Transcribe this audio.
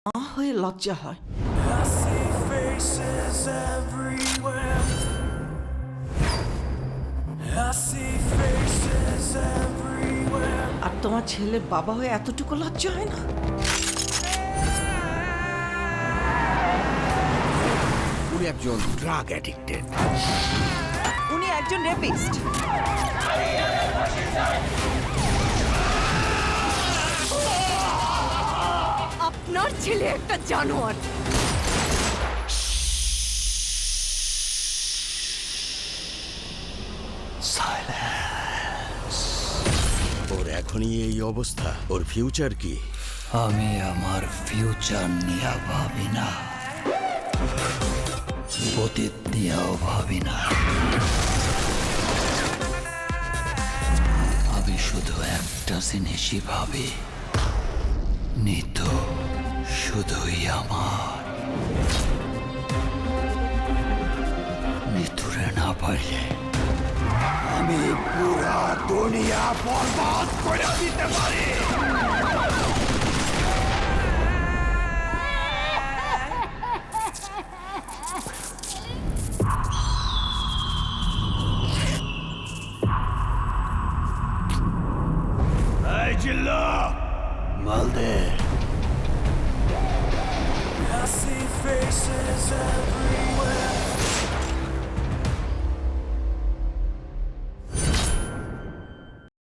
মা হয়ে লজ্জা হয়। I see faces everywhere. I see faces everywhere. আর তোমার ছেলে বাবা হয়ে এতটুকু লজ্জা হয় না? উনি একজন ড্রাগ অ্যাডিক্টেড। উনি একজন রেপিস্ট। আপনার ছেলে একটা জানোয়ার। ওর এখনই এই অবস্থা, ওর ফিউচার কি? আমি আমার ফিউচার নিয়ে ভাবি না, অতীত নিয়েও ভাবি না। আমি শুধু একটা জিনিসই ভাবি, নিতু শুধুই আমার। নিতুরে না পারলে আমি পুরা দুনিয়া বরবাদ করে দিতে পারি।